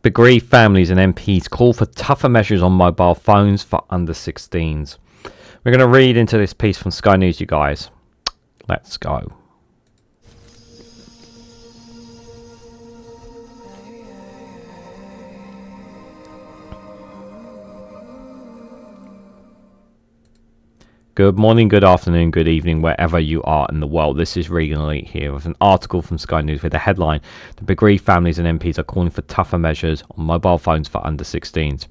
Bereaved families and MPs call for tougher measures on mobile phones for under 16s. We're going to read into this piece from Sky News, you guys. Let's go. Good morning, good afternoon, good evening, wherever you are in the world. This is Reganelite here with an article from Sky News with the headline: The bereaved families and MPs are calling for tougher measures on mobile phones for under 16s.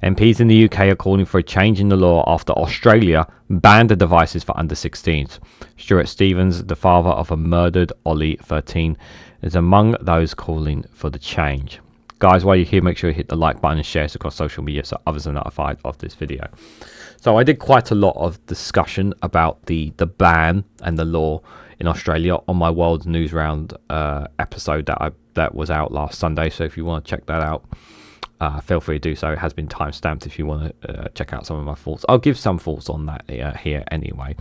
MPs in the UK are calling for a change in the law after Australia banned the devices for under 16s. Stuart Stephens, the father of a murdered Olly, 13, is among those calling for the change. Guys, while you're here, make sure you hit the like button and share this across social media so others are notified of this video. So I did quite a lot of discussion about the ban and the law in Australia on my World News Round episode that was out last Sunday. So if you want to check that out, feel free to do so. It has been time-stamped if you want to check out some of my thoughts. I'll give some thoughts on that here anyway.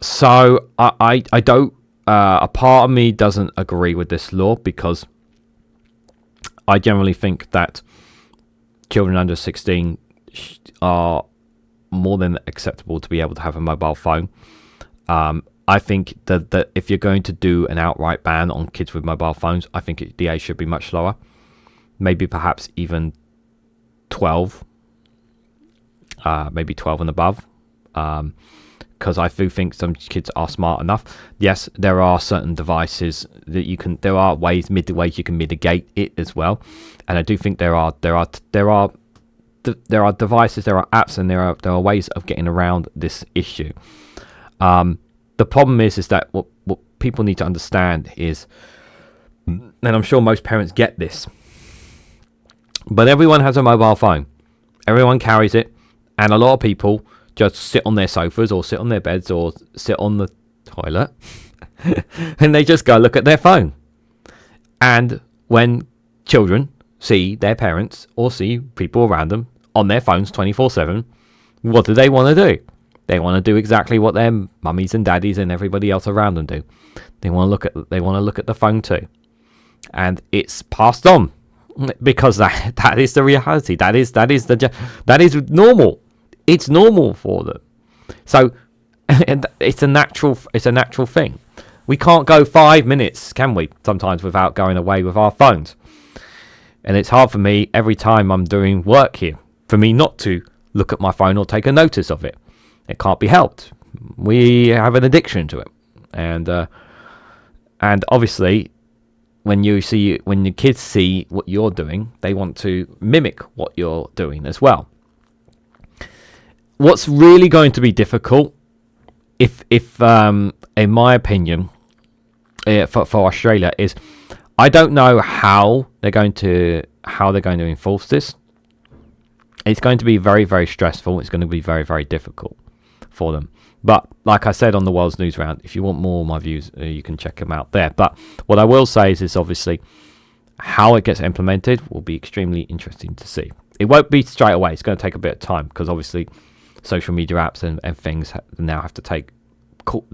So I don't... a part of me doesn't agree with this law because I generally think that children under 16 are more than acceptable to be able to have a mobile phone. I think that if you're going to do an outright ban on kids with mobile phones, I think the age should be much lower. Maybe perhaps even 12. Maybe 12 and above. Because I do think some kids are smart enough. Yes, there are certain devices that you can. There are ways you can mitigate it as well, and I do think there are devices, there are apps, and there are ways of getting around this issue. The problem is that what people need to understand is, and I'm sure most parents get this, but everyone has a mobile phone. Everyone carries it, and a lot of people just sit on their sofas or sit on their beds or sit on the toilet and they just go look at their phone. And when children see their parents or see people around them on their phones 24/7, what do they want to do? They want to do exactly what their mummies and daddies and everybody else around them do. They want to look at the phone too. And it's passed on because that is the reality. That is normal. It's normal for them. So it's a natural thing. We can't go 5 minutes, can we, sometimes without going away with our phones. And it's hard for me every time I'm doing work here for me not to look at my phone or take a notice of it. It can't be helped. We have an addiction to it. And obviously when the kids see what you're doing, they want to mimic what you're doing as well. What's really going to be difficult, if in my opinion, for Australia, is I don't know how they're going to enforce this. It's going to be very, very stressful. It's going to be very, very difficult for them. But like I said on the World's News Round, if you want more of my views, you can check them out there. But what I will say is obviously how it gets implemented will be extremely interesting to see. It won't be straight away. It's going to take a bit of time because obviously social media apps and things now have to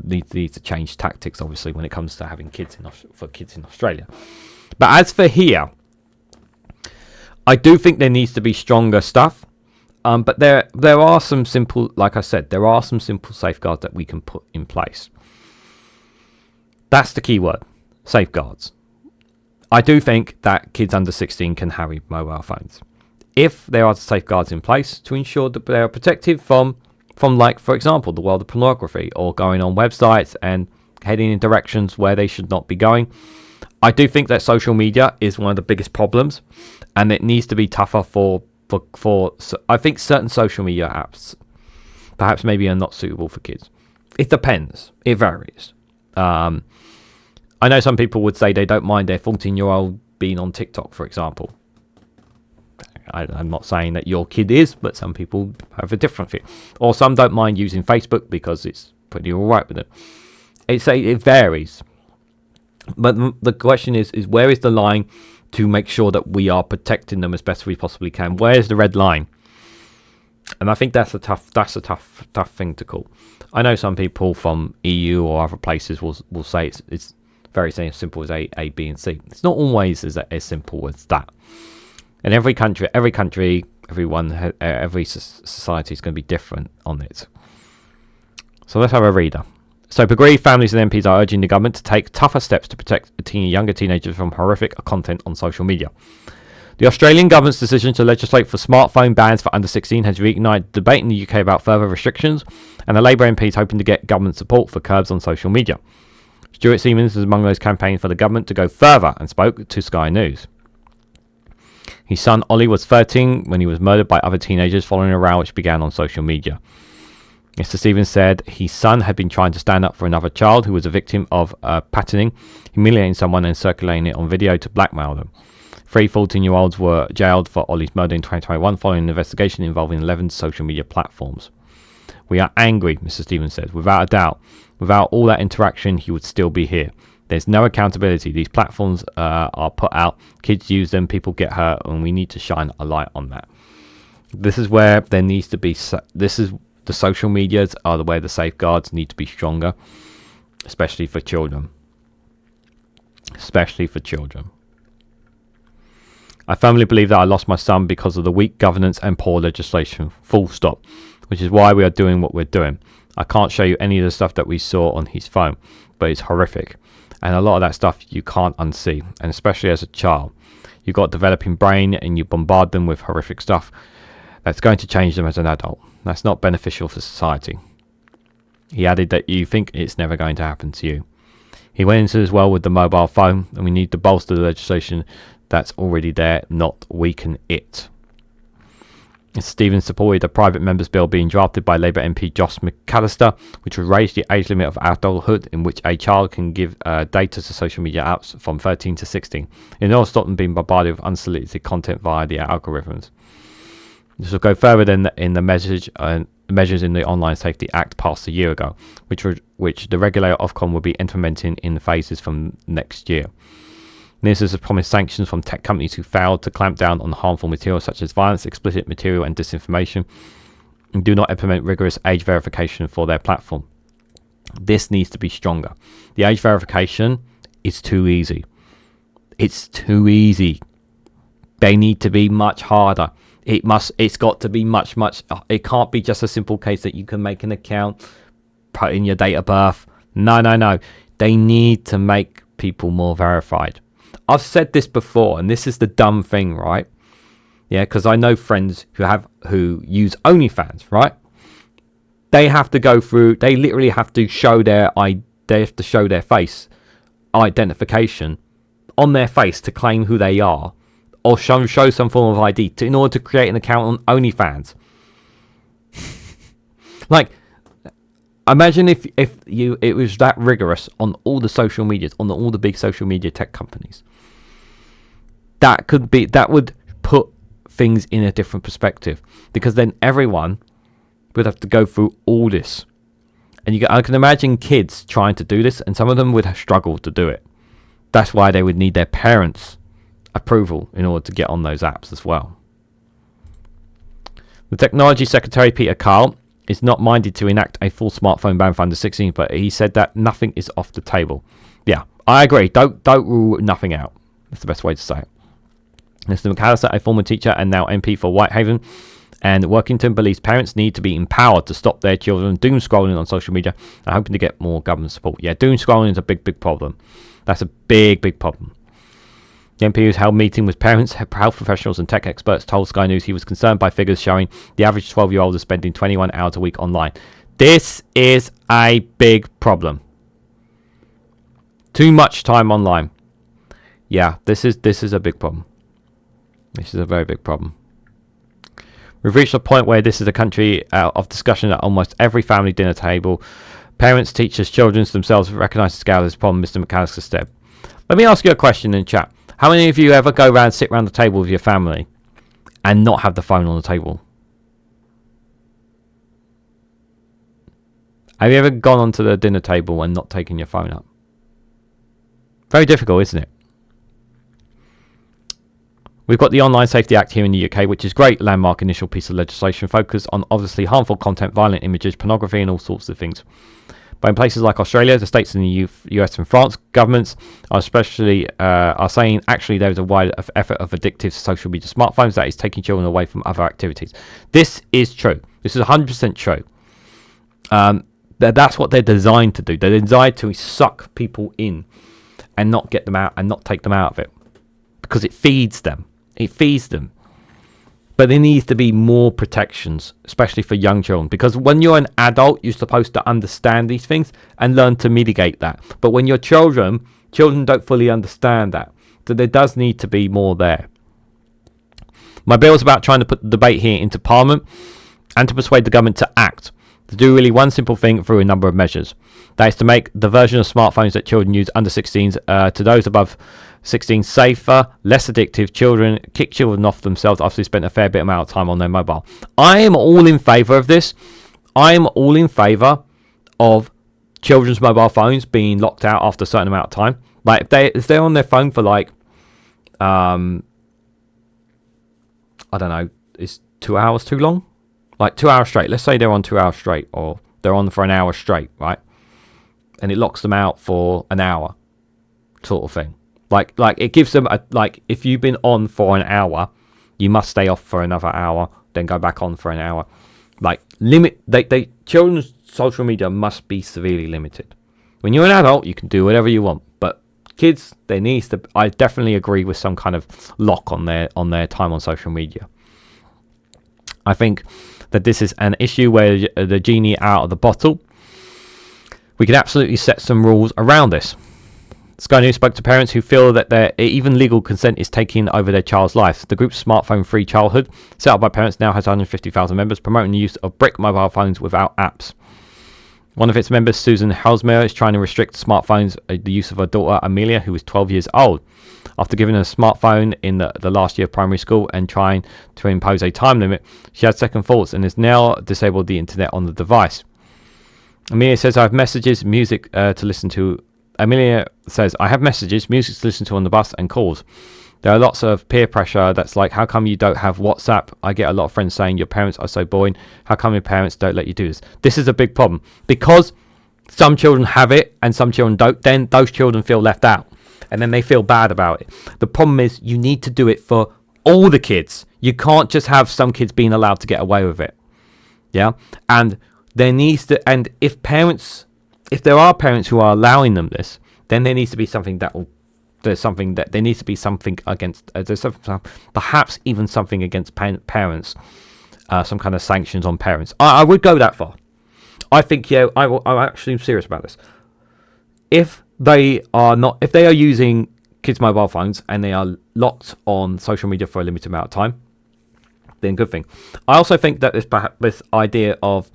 need to change tactics, obviously, when it comes to having kids for kids in Australia. But as for here, I do think there needs to be stronger stuff. But there are some simple, like I said, there are some simple safeguards that we can put in place. That's the key word, safeguards. I do think that kids under 16 can carry mobile phones if there are safeguards in place to ensure that they are protected from like, for example, the world of pornography or going on websites and heading in directions where they should not be going. I do think that social media is one of the biggest problems, and it needs to be tougher for I think certain social media apps perhaps maybe are not suitable for kids. It depends. It varies. I know some people would say they don't mind their 14-year-old being on TikTok, for example. I'm not saying that your kid is, but some people have a different view. Or some don't mind using Facebook because it's pretty alright with it. It varies. But the question is where is the line to make sure that we are protecting them as best we possibly can? Where is the red line? And I think that's a tough thing to call. I know some people from EU or other places will say it's very simple as A, B, and C. It's not always as simple as that. And every country, everyone, every society is going to be different on it. So let's have a reader. So bereaved families and MPs are urging the government to take tougher steps to protect younger teenagers from horrific content on social media. The Australian government's decision to legislate for smartphone bans for under 16 has reignited debate in the UK about further restrictions, and the Labour MP is hoping to get government support for curbs on social media. Stuart Stephens is among those campaigning for the government to go further and spoke to Sky News. His son Olly was 13 when he was murdered by other teenagers following a row which began on social media. Mr. Stephens said his son had been trying to stand up for another child who was a victim of patterning, humiliating someone and circulating it on video to blackmail them. 3 14-year-olds were jailed for Olly's murder in 2021 following an investigation involving 11 social media platforms. We are angry, Mr. Stephens said. Without a doubt, without all that interaction, he would still be here. There's no accountability. These platforms are put out, kids use them, people get hurt, and we need to shine a light on that. This is where there needs to be... The social medias are where the safeguards need to be stronger, especially for children. Especially for children. I firmly believe that I lost my son because of the weak governance and poor legislation, full stop, which is why we are doing what we're doing. I can't show you any of the stuff that we saw on his phone, but it's horrific. And a lot of that stuff you can't unsee, and especially as a child. You've got a developing brain and you bombard them with horrific stuff that's going to change them as an adult. That's not beneficial for society. He added that you think it's never going to happen to you. He went into as well with the mobile phone, and we need to bolster the legislation that's already there, not weaken it. Stephens supported a private member's bill being drafted by Labour MP Josh McAllister, which would raise the age limit of adulthood in which a child can give data to social media apps from 13 to 16, in order to stop them being bombarded with unsolicited content via the algorithms. This will go further than in the measures in the Online Safety Act passed a year ago, which the regulator Ofcom will be implementing in phases from next year. This is a promised sanctions from tech companies who failed to clamp down on harmful material such as violence, explicit material and disinformation, and do not implement rigorous age verification for their platform. This needs to be stronger. The age verification is too easy. It's too easy. They need to be much harder. It's got to be much. It can't be just a simple case that you can make an account, put in your date of birth. No. They need to make people more verified. I've said this before, and this is the dumb thing, right? Yeah, because I know friends who use OnlyFans, right? They have to go through. They literally have to show their face identification on their face to claim who they are, or show some form of ID in order to create an account on OnlyFans. Like, imagine if it was that rigorous on all the social medias, on all the big social media tech companies. That would put things in a different perspective, because then everyone would have to go through all this. And I can imagine kids trying to do this, and some of them would have struggled to do it. That's why they would need their parents' approval in order to get on those apps as well. The Technology Secretary Peter Carl is not minded to enact a full smartphone ban for under 16, but he said that nothing is off the table. Yeah, I agree. Don't rule nothing out. That's the best way to say it. Mr. McAllister, a former teacher and now MP for Whitehaven and Workington, believes parents need to be empowered to stop their children doom scrolling on social media and hoping to get more government support. Yeah, doom scrolling is a big problem. That's a big problem. The MP who's held meeting with parents, health professionals and tech experts told Sky News he was concerned by figures showing the average 12-year-old is spending 21 hours a week online. This is a big problem. Too much time online. Yeah, this is a big problem. This is a very big problem. We've reached a point where this is a country of discussion at almost every family dinner table. Parents, teachers, children themselves recognise the scale of this problem, Mr. McAllister said. Let me ask you a question in chat. How many of you ever go around, sit around the table with your family and not have the phone on the table? Have you ever gone onto the dinner table and not taken your phone up? Very difficult, isn't it? We've got the Online Safety Act here in the UK, which is a great landmark initial piece of legislation focused on obviously harmful content, violent images, pornography and all sorts of things. But in places like Australia, the states in the US and France, governments are are saying actually there's a wide effort of addictive social media smartphones that is taking children away from other activities. This is true. This is 100% true. That's what they're designed to do. They're designed to suck people in and not get them out and not take them out of it, because it feeds them. It feeds them. But there needs to be more protections, especially for young children, because when you're an adult, you're supposed to understand these things and learn to mitigate that. But when you're children don't fully understand that. So there does need to be more there. My bill is about trying to put the debate here into Parliament and to persuade the government to act, to do really one simple thing through a number of measures. That is to make the version of smartphones that children use under 16s to those above 16 safer, less addictive. Kick children off themselves after they spent a fair bit amount of time on their mobile. I am all in favour of this. I am all in favour of children's mobile phones being locked out after a certain amount of time. Like if they're on their phone for like I don't know, is 2 hours too long? Like 2 hours straight. Let's say they're on 2 hours straight, or they're on for an hour straight, right? And it locks them out for an hour, sort of thing. Like it gives them if you've been on for an hour, you must stay off for another hour, then go back on for an hour. Like children's social media must be severely limited. When you're an adult, you can do whatever you want, but kids, there needs to. I definitely agree with some kind of lock on their time on social media. I think that this is an issue where the genie out of the bottle. We could absolutely set some rules around this. Sky News spoke to parents who feel that even legal consent is taking over their child's life. The group Smartphone Free Childhood, set up by parents, now has 150,000 members, promoting the use of brick mobile phones without apps. One of its members, Susan Helsmere, is trying to restrict smartphones, the use of her daughter Amelia, who is 12 years old. After giving her a smartphone in the last year of primary school and trying to impose a time limit, she had second thoughts and has now disabled the internet on the device. Amelia says, I have messages, music to listen to. Amelia says, I have messages, music to listen to on the bus and calls. There are lots of peer pressure that's like, how come you don't have WhatsApp? I get a lot of friends saying your parents are so boring. How come your parents don't let you do this? This is a big problem. Because some children have it and some children don't, then those children feel left out. And then they feel bad about it. The problem is you need to do it for all the kids. You can't just have some kids being allowed to get away with it. Yeah? And there needs to, and if there are parents who are allowing them this, then there needs to be something there needs to be something against, perhaps even something against parents, some kind of sanctions on parents. I would go that far. I think, I'm actually serious about this. If they are using kids' mobile phones and they are locked on social media for a limited amount of time, then good thing. I also think that this idea of,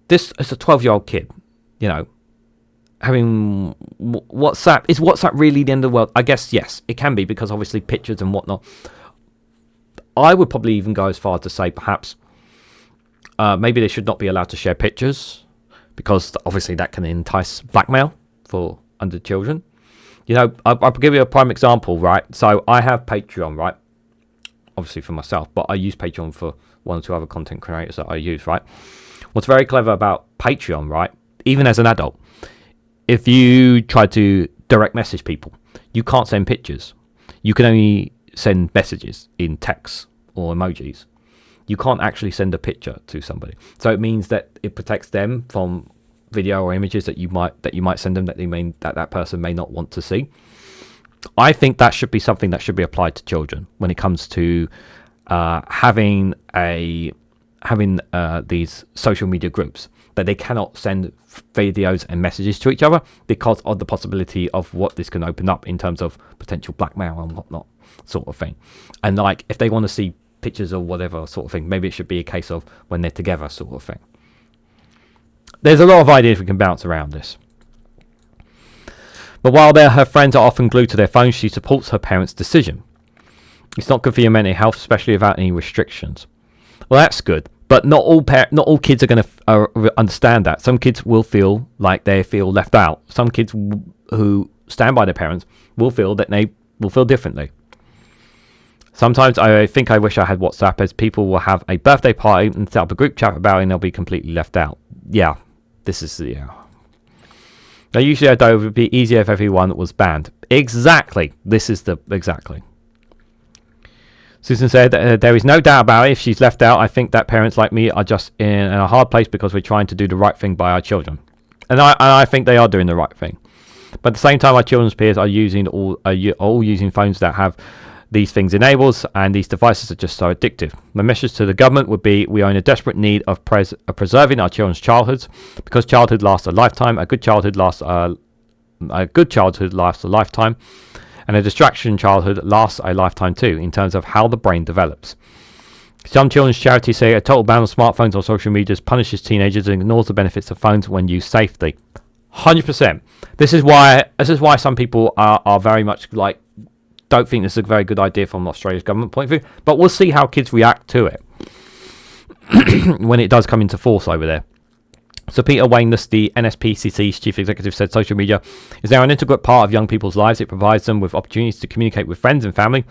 this is a 12-year-old kid, having WhatsApp. Is WhatsApp really the end of the world? I guess yes, it can be, because obviously pictures and whatnot. I would probably even go as far to say perhaps maybe they should not be allowed to share pictures, because obviously that can entice blackmail for under children. I'll give you a prime example, right? So I have Patreon, right? Obviously for myself, but I use Patreon for one or two other content creators that I use, right? What's very clever about Patreon, right? Even as an adult, if you try to direct message people, you can't send pictures. You can only send messages in text or emojis. You can't actually send a picture to somebody. So it means that it protects them from video or images that you might send them that person may not want to see. I think that should be something that should be applied to children when it comes to having these social media groups, that they cannot send videos and messages to each other because of the possibility of what this can open up in terms of potential blackmail and whatnot, sort of thing. And if they want to see pictures or whatever sort of thing, maybe it should be a case of when they're together sort of thing. There's a lot of ideas we can bounce around this. But while her friends are often glued to their phones, she supports her parents' decision. It's not good for your mental health, especially without any restrictions. Well, that's good. But not all kids are going to understand that. Some kids will feel like they feel left out. Some kids who stand by their parents will feel that they will feel differently. Sometimes I think I wish I had WhatsApp, as people will have a birthday party and set up a group chat about it and they'll be completely left out. Yeah, This is the... Now, usually I thought it would be easier if everyone was banned. Exactly. This is the... Exactly. Susan said, there is no doubt about it. If she's left out, I think that parents like me are just in a hard place because we're trying to do the right thing by our children. And I think they are doing the right thing. But at the same time, our children's peers are all using phones that have these things enabled, and these devices are just so addictive. My message to the government would be, we are in a desperate need of preserving our children's childhoods, because childhood lasts a lifetime. A good childhood lasts a lifetime, and a distraction childhood lasts a lifetime too, in terms of how the brain develops. Some children's charities say a total ban on smartphones or social media punishes teenagers and ignores the benefits of phones when used safely. 100%. This is why some people are very much like, don't think this is a very good idea from Australia's government point of view, but we'll see how kids react to it when it does come into force over there. So Peter Wainless, the NSPCC's chief executive, said social media is now an integral part of young people's lives. It provides them with opportunities to communicate with friends and family,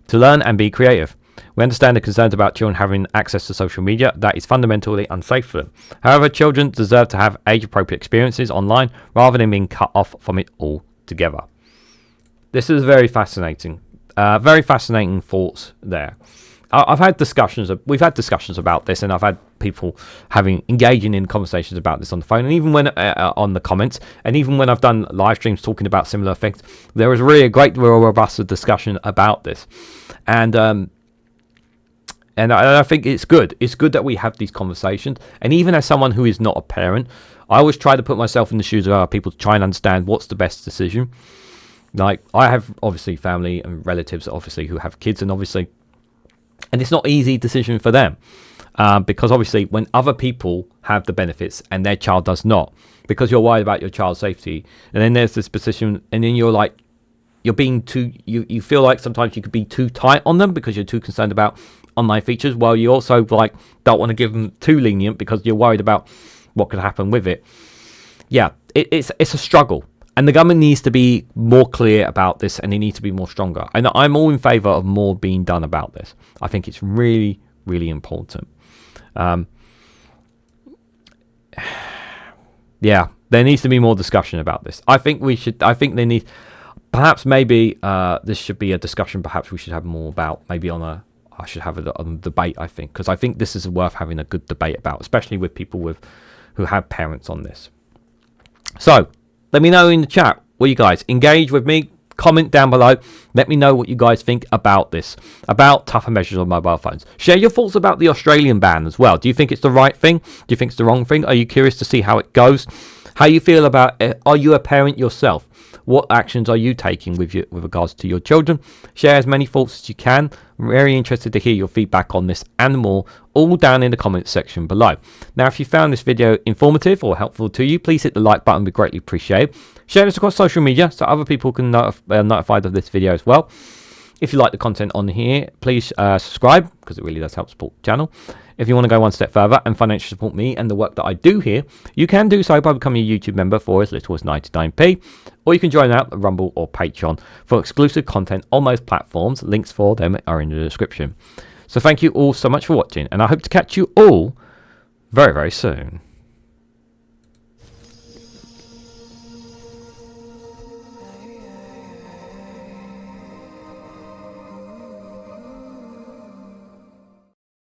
to learn and be creative. We understand the concerns about children having access to social media. That is fundamentally unsafe for them. However, children deserve to have age-appropriate experiences online rather than being cut off from it altogether. This is very fascinating thoughts there. We've had discussions about this, and I've had people engaging in conversations about this on the phone, and even when on the comments, and even when I've done live streams talking about similar things, there was really a great, real robust discussion about this, and I think it's good. It's good that we have these conversations, and even as someone who is not a parent, I always try to put myself in the shoes of other people to try and understand what's the best decision. Like, I have obviously family and relatives obviously who have kids, and it's not an easy decision for them, because obviously when other people have the benefits and their child does not, because you're worried about your child's safety, and then there's this position, and then you're being too, you feel like sometimes you could be too tight on them because you're too concerned about online features, while you also don't want to give them too lenient because you're worried about what could happen with it. Yeah, it's a struggle. And the government needs to be more clear about this, and they need to be more stronger. And I'm all in favour of more being done about this. I think it's really, really important. Yeah, there needs to be more discussion about this. I think they need, perhaps maybe this should be a discussion. Perhaps we should have more about, maybe I should have a debate, I think, because I think this is worth having a good debate about, especially with people who have parents on this. So, let me know in the chat. Will you guys engage with me? Comment down below. Let me know what you guys think about this, about tougher measures on mobile phones. Share your thoughts about the Australian ban as well. Do you think it's the right thing? Do you think it's the wrong thing? Are you curious to see how it goes? How you feel about it? Are you a parent yourself? What actions are you taking with regards to your children? Share as many thoughts as you can. I'm very interested to hear your feedback on this and more, all down in the comments section below. Now, if you found this video informative or helpful to you, please hit the like button. We'd greatly appreciate it. Share this across social media so other people can be notified of this video as well. If you like the content on here, please subscribe, because it really does help support the channel. If you want to go one step further and financially support me and the work that I do here, you can do so by becoming a YouTube member for as little as 99p, or you can join out at Rumble or Patreon for exclusive content on those platforms. Links for them are in the description. So thank you all so much for watching, and I hope to catch you all very, very soon.